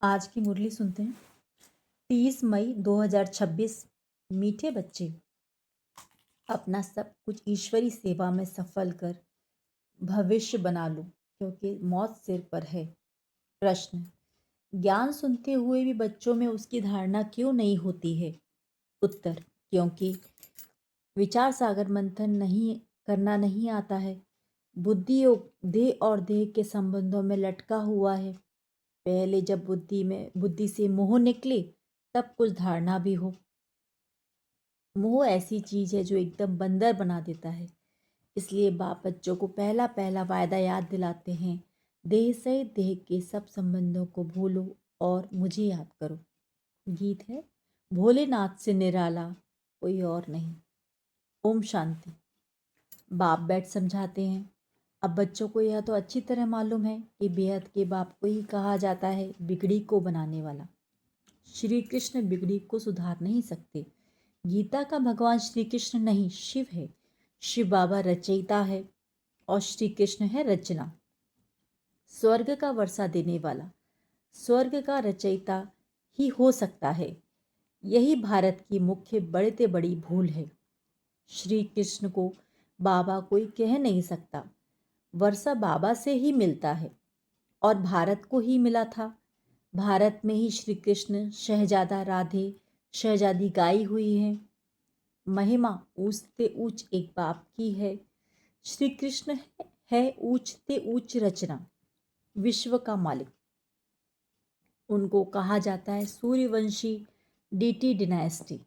आज की मुरली सुनते हैं। 30 मई 2026। मीठे बच्चे, अपना सब कुछ ईश्वरी सेवा में सफल कर भविष्य बना लो, क्योंकि मौत सिर पर है। प्रश्न: ज्ञान सुनते हुए भी बच्चों में उसकी धारणा क्यों नहीं होती है? उत्तर: क्योंकि विचार सागर मंथन नहीं करना नहीं आता है। बुद्धि देह और देह के संबंधों में लटका हुआ है। पहले जब बुद्धि से मोह निकले, तब कुछ धारणा भी हो। मोह ऐसी चीज है जो एकदम बंदर बना देता है। इसलिए बाप बच्चों को पहला पहला वायदा याद दिलाते हैं, देह से देह के सब संबंधों को भूलो और मुझे याद करो। गीत है, भोलेनाथ से निराला कोई और नहीं। ओम शांति। बाप बैठ समझाते हैं। अब बच्चों को यह तो अच्छी तरह मालूम है कि बेहद के बाप को ही कहा जाता है बिगड़ी को बनाने वाला। श्री कृष्ण बिगड़ी को सुधार नहीं सकते। गीता का भगवान श्री कृष्ण नहीं, शिव है। शिव बाबा रचयिता है और श्री कृष्ण है रचना। स्वर्ग का वर्षा देने वाला स्वर्ग का रचयिता ही हो सकता है। यही भारत की मुख्य बड़े से बड़ी भूल है। श्री कृष्ण को बाबा कोई कह नहीं सकता। वर्षा बाबा से ही मिलता है और भारत को ही मिला था। भारत में ही श्री कृष्ण शहजादा राधे शहजादी गाई हुई है। महिमा ऊंच से ऊंच एक बाप की है। श्री कृष्ण है ऊंच से ऊंच रचना, विश्व का मालिक। उनको कहा जाता है सूर्यवंशी डीटी डिनाइस्टी।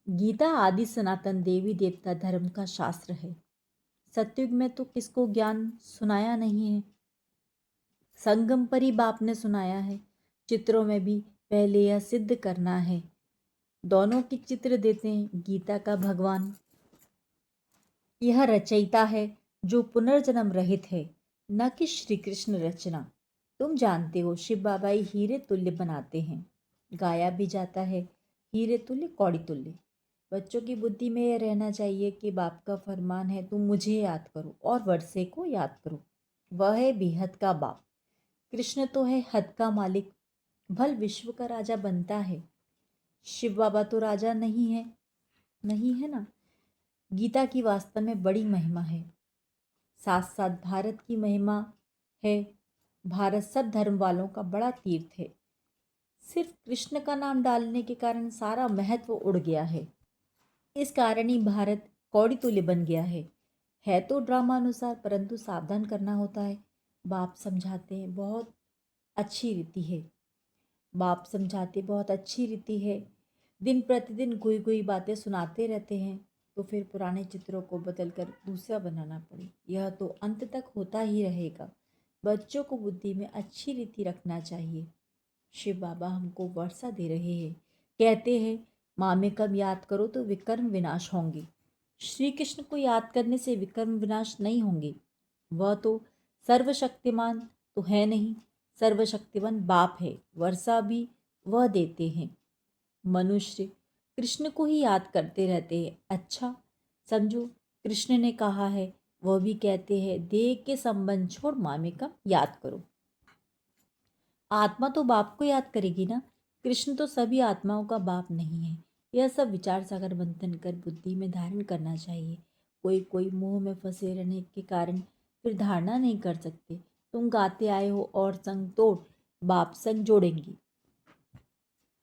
गीता आदि सनातन देवी देवता धर्म का शास्त्र है। सतयुग में तो किसको ज्ञान सुनाया नहीं है। संगम पर ही बाप ने सुनाया है। चित्रों में भी पहले यह सिद्ध करना है। दोनों की चित्र देते हैं गीता का भगवान। यह रचयिता है जो पुनर्जन्म रहित है, न कि श्री कृष्ण रचना। तुम जानते हो शिव बाबा ही हीरे तुल्य बनाते हैं। गाया भी जाता है, हीरे तुल्य कौड़ी तुल्य। बच्चों की बुद्धि में यह रहना चाहिए कि बाप का फरमान है, तुम मुझे याद करो और वर्षे को याद करो। वह है बेहद का बाप। कृष्ण तो है हद का मालिक। भल विश्व का राजा बनता है। शिव बाबा तो राजा नहीं है, नहीं है ना। गीता की वास्तव में बड़ी महिमा है, साथ साथ भारत की महिमा है। भारत सब धर्म वालों का बड़ा तीर्थ है। सिर्फ कृष्ण का नाम डालने के कारण सारा महत्व उड़ गया है। इस कारण ही भारत कौड़ी तुल्य बन गया है तो ड्रामा अनुसार, परंतु सावधान करना होता है। बाप समझाते हैं बहुत अच्छी रीति है। बाप समझाते बहुत अच्छी रीति है। दिन प्रतिदिन कोई कोई बातें सुनाते रहते हैं तो फिर पुराने चित्रों को बदलकर दूसरा बनाना पड़े, यह तो अंत तक होता ही रहेगा। बच्चों को बुद्धि में अच्छी रीति रखना चाहिए। शिव बाबा हमको वर्षा दे रहे हैं। कहते हैं माँ में कब याद करो तो विकर्म विनाश होंगे। श्री कृष्ण को याद करने से विकर्म विनाश नहीं होंगे। वह तो सर्वशक्तिमान तो है नहीं, सर्वशक्तिमान बाप है। वर्षा भी वह देते हैं। मनुष्य कृष्ण को ही याद करते रहते हैं। अच्छा समझो, कृष्ण ने कहा है, वह भी कहते हैं देह के संबंध छोड़ मामे का याद करो। आत्मा तो बाप को याद करेगी ना। कृष्ण तो सभी आत्माओं का बाप नहीं है। यह सब विचार सागर मंथन कर बुद्धि में धारण करना चाहिए। कोई कोई मोह में फंसे रहने के कारण फिर धारणा नहीं कर सकते। तुम गाते आए हो और संग तोड़, बाप संग जोड़ेंगी।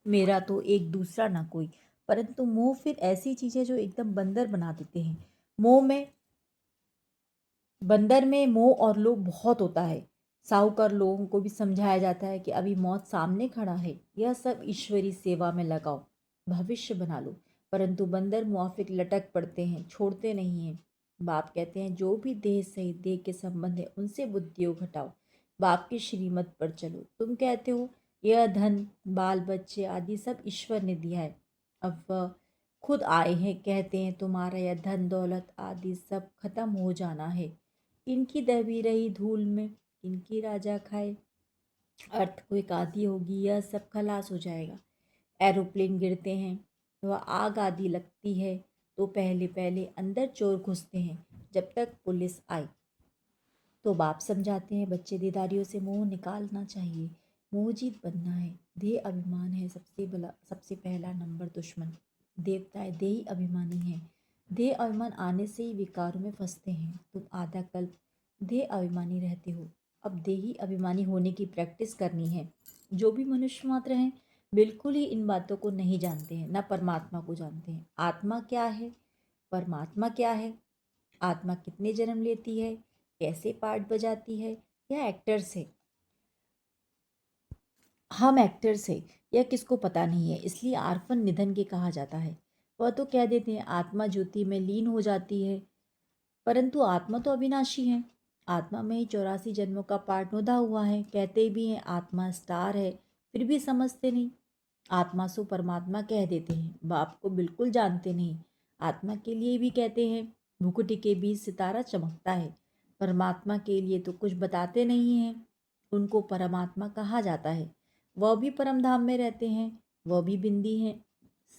मेरा तो एक दूसरा ना कोई। परंतु मोह फिर ऐसी चीज है जो एकदम बंदर बना देते हैं। मोह में बंदर में मोह और लोभ बहुत होता है। साहूकार लोगों को भी समझाया जाता है कि अभी मौत सामने खड़ा है, यह सब ईश्वरी सेवा में लगाओ, भविष्य बना लो। परंतु बंदर मुआफिक लटक पड़ते हैं, छोड़ते नहीं हैं। बाप कहते हैं जो भी देह सहित देह के संबंध है उनसे बुद्धियों घटाओ, बाप की श्रीमत पर चलो। तुम कहते हो यह धन बाल बच्चे आदि सब ईश्वर ने दिया है। अब वह खुद आए हैं, कहते हैं तुम्हारा यह धन दौलत आदि सब खत्म हो जाना है। इनकी दबी रही धूल में इनकी राजा खाए। अर्थक्वेक आदि होगी, यह सब खलास हो जाएगा। एरोप्लेन गिरते हैं, वह आग आदि लगती है तो पहले पहले अंदर चोर घुसते हैं जब तक पुलिस आए। तो बाप समझाते हैं बच्चे दीदारियों से मोह निकालना चाहिए। मोहजीत बनना है। देह अभिमान है सबसे पहला नंबर दुश्मन। देवताएं देही अभिमानी हैं। देह अभिमान आने से ही विकारों में फंसते हैं। तुम आधा कल्प देह अभिमानी रहते हो, अब देही अभिमानी होने की प्रैक्टिस करनी है। जो भी मनुष्य मात्र हैं बिल्कुल ही इन बातों को नहीं जानते हैं, न परमात्मा को जानते हैं। आत्मा क्या है, परमात्मा क्या है, आत्मा कितने जन्म लेती है, कैसे पार्ट बजाती है, यह एक्टर्स है, हम एक्टर्स है, यह किसको पता नहीं है। इसलिए आर्फन निधन के कहा जाता है। वह तो कह देते हैं आत्मा ज्योति में लीन हो जाती है, परंतु आत्मा तो अविनाशी है। आत्मा में ही 84 जन्मों का पार्ट नोधा हुआ है। कहते भी हैं आत्मा स्टार है, फिर भी समझते नहीं। आत्मा सो परमात्मा कह देते हैं, बाप को बिल्कुल जानते नहीं। आत्मा के लिए भी कहते हैं भुकुटी के बीच सितारा चमकता है। परमात्मा के लिए तो कुछ बताते नहीं हैं। उनको परमात्मा कहा जाता है। वह भी परम धाम में रहते हैं, वह भी बिंदी हैं,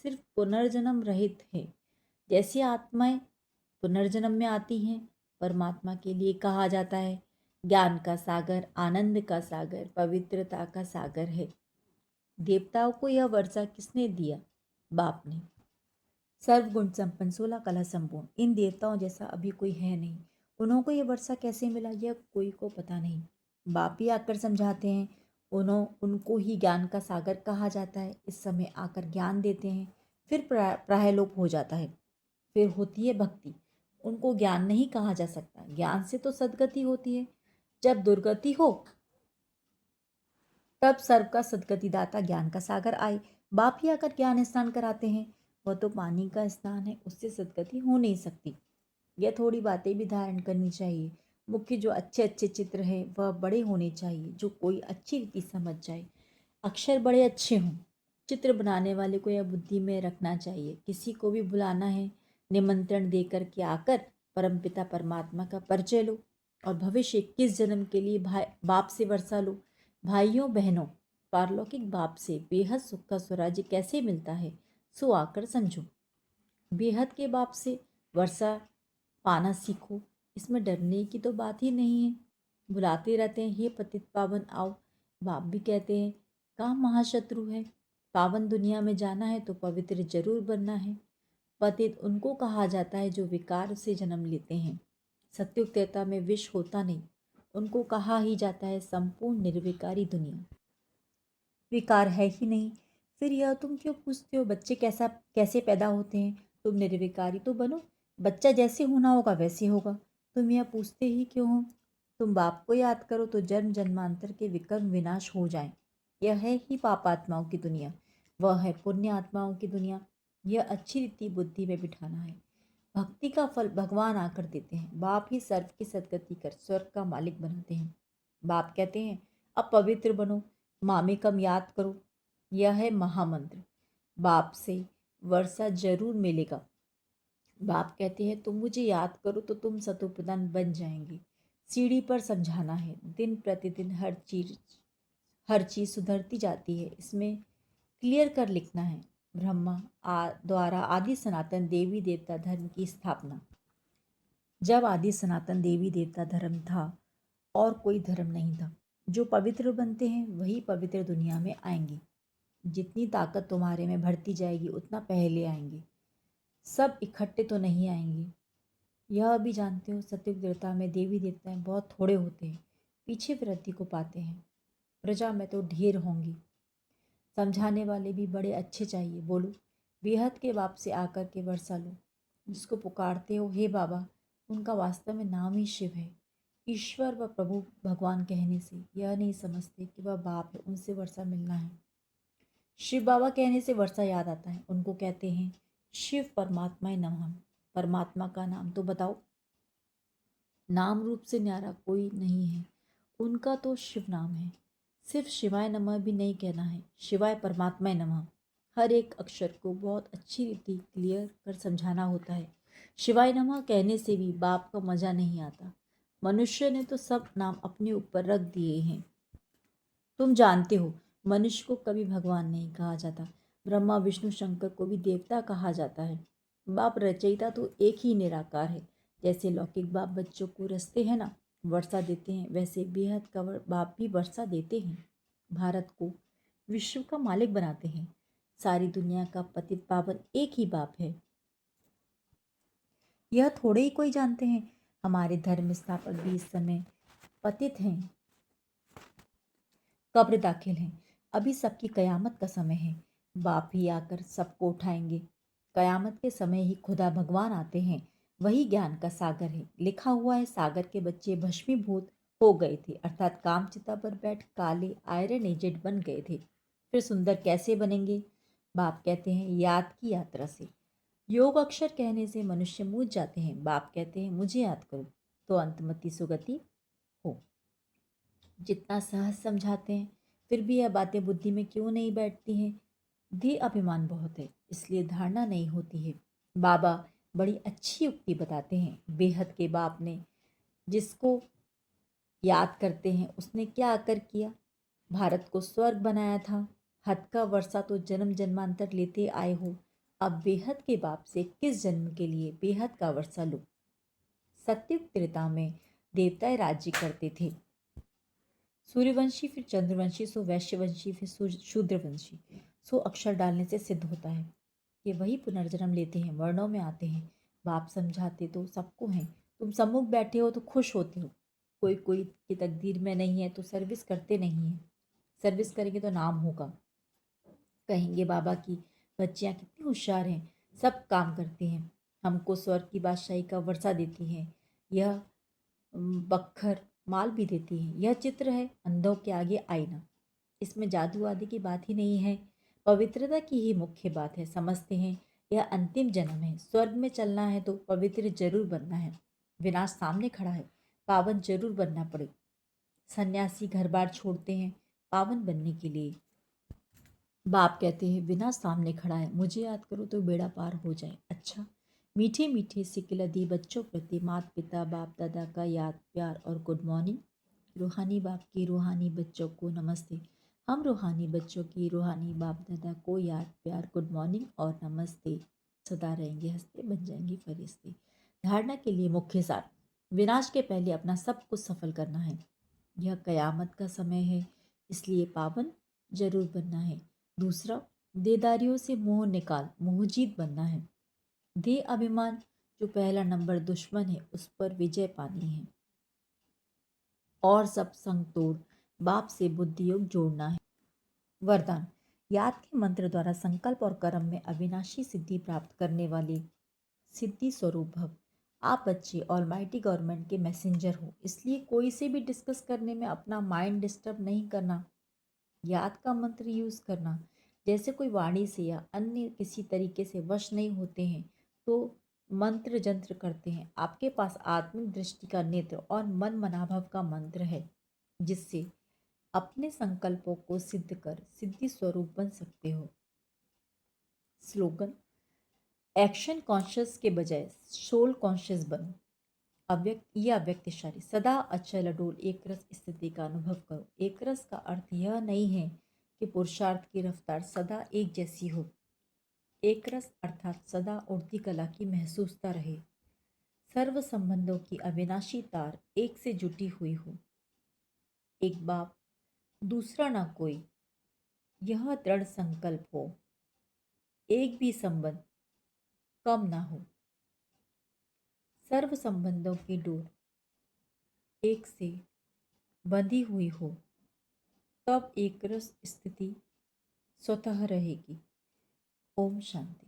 सिर्फ पुनर्जन्म रहित है। जैसी आत्माएं पुनर्जन्म में आती हैं, परमात्मा के लिए कहा जाता है ज्ञान का सागर, आनंद का सागर, पवित्रता का सागर है। देवताओं को यह वर्षा किसने दिया? बाप ने। सर्वगुण संपन्न, 16 कला संपूर्ण, इन देवताओं जैसा अभी कोई है नहीं। उन्हों को यह वर्षा कैसे मिला, यह कोई को पता नहीं। बाप ही आकर समझाते हैं। उनको ही ज्ञान का सागर कहा जाता है। इस समय आकर ज्ञान देते हैं, फिर प्रायलोप हो जाता है, फिर होती है भक्ति। उनको ज्ञान नहीं कहा जा सकता। ज्ञान से तो सद्गति होती है। जब दुर्गति हो तब सर्व का सद्गतिदाता ज्ञान का सागर आए। बाप ही आकर ज्ञान स्नान कराते हैं। वह तो पानी का स्नान है, उससे सद्गति हो नहीं सकती। यह थोड़ी बातें भी धारण करनी चाहिए। मुख्य जो अच्छे अच्छे चित्र हैं वह बड़े होने चाहिए, जो कोई अच्छी रीति समझ जाए। अक्षर बड़े अच्छे हों। चित्र बनाने वाले को यह बुद्धि में रखना चाहिए, किसी को भी बुलाना है, निमंत्रण देकर के आकर परमपिता परमात्मा का परिचय लो और भविष्य 21 जन्म के लिए बाप से वर्षा लो। भाइयों बहनों, पारलौकिक बाप से बेहद सुख का स्वराज्य कैसे मिलता है, सो आकर समझो। बेहद के बाप से वर्षा पाना सीखो। इसमें डरने की तो बात ही नहीं है। बुलाते रहते हैं हे पतित पावन आओ। बाप भी कहते हैं कहाँ महाशत्रु है। पावन दुनिया में जाना है तो पवित्र जरूर बनना है। पतित उनको कहा जाता है जो विकार से जन्म लेते हैं। सत्युग त्रेता में विष होता नहीं, उनको कहा ही जाता है संपूर्ण निर्विकारी दुनिया। विकार है ही नहीं, फिर यह तुम क्यों पूछते हो बच्चे कैसे पैदा होते हैं? तुम निर्विकारी तो बनो, बच्चा जैसे होना होगा वैसे होगा। तुम यह पूछते ही क्यों हो? तुम बाप को याद करो तो जन्म जन्मांतर के विकर्म विनाश हो जाएं। यह है ही पापात्माओं की दुनिया, वह है पुण्य आत्माओं की दुनिया। यह अच्छी रीति बुद्धि में बिठाना है। भक्ति का फल भगवान आकर देते हैं। बाप ही सर्व की सद्गति कर स्वर्ग का मालिक बनाते हैं। बाप कहते हैं अब पवित्र बनो, मामेकम याद करो। यह है महामंत्र। बाप से वर्षा जरूर मिलेगा। बाप कहते हैं तुम मुझे याद करो तो तुम सतोप्रधान बन जाएंगे। सीढ़ी पर समझाना है, दिन प्रतिदिन हर चीज सुधरती जाती है। इसमें क्लियर कर लिखना है ब्रह्मा द्वारा आदि सनातन देवी देवता धर्म की स्थापना। जब आदि सनातन देवी देवता धर्म था और कोई धर्म नहीं था। जो पवित्र बनते हैं वही पवित्र दुनिया में आएंगे। जितनी ताकत तुम्हारे में बढ़ती जाएगी उतना पहले आएंगे। सब इकट्ठे तो नहीं आएंगे। यह भी जानते हो सत्युग देवता में देवी देवताएं बहुत थोड़े होते हैं, पीछे वृद्धि को पाते हैं। प्रजा में तो ढेर होंगी। समझाने वाले भी बड़े अच्छे चाहिए। बोलो बेहद के बाप से आकर के वर्षा लो। जिसको पुकारते हो हे बाबा, उनका वास्तव में नाम ही शिव है। ईश्वर व प्रभु भगवान कहने से यह नहीं समझते कि वह बाप है, उनसे वर्षा मिलना है। शिव बाबा कहने से वर्षा याद आता है। उनको कहते हैं शिव परमात्मा नमः। परमात्मा का नाम तो बताओ। नाम रूप से न्यारा कोई नहीं है, उनका तो शिव नाम है। सिर्फ शिवाय नमः भी नहीं कहना है, शिवाय परमात्मा नमः। हर एक अक्षर को बहुत अच्छी रीति क्लियर कर समझाना होता है। शिवाय नमः कहने से भी बाप का मजा नहीं आता। मनुष्य ने तो सब नाम अपने ऊपर रख दिए हैं। तुम जानते हो मनुष्य को कभी भगवान नहीं कहा जाता। ब्रह्मा विष्णु शंकर को भी देवता कहा जाता है। बाप रचयिता तो एक ही निराकार है। जैसे लौकिक बाप बच्चों को रसते हैं ना, वर्षा देते हैं, वैसे बेहद का बाप भी वर्षा देते हैं। भारत को विश्व का मालिक बनाते हैं। सारी दुनिया का पतित पावन एक ही बाप है। यह थोड़े ही कोई जानते हैं। हमारे धर्म स्थापक भी इस समय पतित हैं, कब्र दाखिल हैं। अभी सबकी कयामत का समय है। बाप ही आकर सबको उठाएंगे। कयामत के समय ही खुदा भगवान आते हैं। वही ज्ञान का सागर है। लिखा हुआ है, सागर के बच्चे भस्मीभूत हो गए थे, अर्थात कामचिता पर बैठ काले आयरन एजेंट बन गए थे। फिर सुंदर कैसे बनेंगे? बाप कहते हैं, याद की यात्रा से। योग अक्षर कहने से मनुष्य मूझ जाते हैं। बाप कहते हैं, मुझे याद करो तो अंतमति सुगति हो। जितना सहज समझाते हैं, फिर भी यह बातें बुद्धि में क्यों नहीं बैठती हैं? धी अभिमान बहुत है, इसलिए धारणा नहीं होती है। बाबा बड़ी अच्छी युक्ति बताते हैं। बेहद के बाप ने जिसको याद करते हैं, उसने क्या आकर किया? भारत को स्वर्ग बनाया था। हद का वर्षा तो जन्म जन्मांतर लेते आए हो। अब बेहद के बाप से किस जन्म के लिए बेहद का वर्षा लो। सत्युग त्रेता में देवताएं राज्य करते थे। सूर्यवंशी, फिर चंद्रवंशी, सो वैश्यवंशी, फिर शूद्रवंशी। सो अक्षर डालने से सिद्ध होता है। ये वही पुनर्जन्म लेते हैं, वर्णों में आते हैं। बाप समझाते तो सबको हैं। तुम सम्मुख बैठे हो तो खुश होते हो। कोई कोई की तकदीर में नहीं है तो सर्विस करते नहीं है। सर्विस करेंगे तो नाम होगा। कहेंगे बाबा की बच्चियाँ कितनी होशियार हैं, सब काम करती हैं, हमको स्वर्ग की बादशाही का वर्षा देती हैं। यह बख्तर माल भी देती हैं। यह चित्र है अंधों के आगे आईना। इसमें जादू आदि की बात ही नहीं है, पवित्रता की ही मुख्य बात है। समझते हैं यह अंतिम जन्म है। स्वर्ग में चलना है तो पवित्र जरूर बनना है। विनाश सामने खड़ा है, पावन जरूर बनना पड़े। सन्यासी घर बार छोड़ते हैं पावन बनने के लिए। बाप कहते हैं, विनाश सामने खड़ा है, मुझे याद करो तो बेड़ा पार हो जाए। अच्छा, मीठे मीठे सिकलदी बच्चों प्रति माता पिता बाप दादा का याद प्यार और गुड मॉर्निंग। रूहानी बाप की रूहानी बच्चों को नमस्ते। हम रूहानी बच्चों की रूहानी बाप दादा को याद प्यार गुड मॉर्निंग और नमस्ते। सदा रहेंगे हंसते, बन जाएंगे फरिश्ते। धारणा के लिए मुख्य सार। विनाश के पहले अपना सब कुछ सफल करना है। यह कयामत का समय है, इसलिए पावन जरूर बनना है। दूसरा, देदारियों से मोह निकाल, मोहजीत बनना है। दे अभिमान जो पहला नंबर दुश्मन है, उस पर विजय पानी है। और सब संग तोड़, बाप से बुद्धि योग जोड़ना है। वरदान, याद के मंत्र द्वारा संकल्प और कर्म में अविनाशी सिद्धि प्राप्त करने वाले सिद्धि स्वरूप भव। आप बच्चे ऑलमाइटी गवर्नमेंट के मैसेंजर हो, इसलिए कोई से भी डिस्कस करने में अपना माइंड डिस्टर्ब नहीं करना। याद का मंत्र यूज करना। जैसे कोई वाणी से या अन्य किसी तरीके से वश नहीं होते हैं तो मंत्र जंत्र करते हैं। आपके पास आत्मिक दृष्टि का नेत्र और मन मनाभव का मंत्र है, जिससे अपने संकल्पों को सिद्ध कर सिद्धि स्वरूप बन सकते हो। स्लोगन, एक्शन कॉन्शियस के बजाय सोल कॉन्शियस बनो। अव्यक्त इशारे, सदा अचल अडोल एक रस स्थिति का अनुभव करो। एक रस का अर्थ यह नहीं है कि पुरुषार्थ की रफ्तार सदा एक जैसी हो। एक रस अर्थात सदा उड़ती कला की महसूसता रहे। सर्व संबंधों की अविनाशी तार एक से जुटी हुई हो। एक बाप, दूसरा ना कोई, यह दृढ़ संकल्प हो। एक भी संबंध कम ना हो। सर्व संबंधों की डोर एक से बंधी हुई हो, तब एक रस स्थिति स्वतः रहेगी। ओम शांति।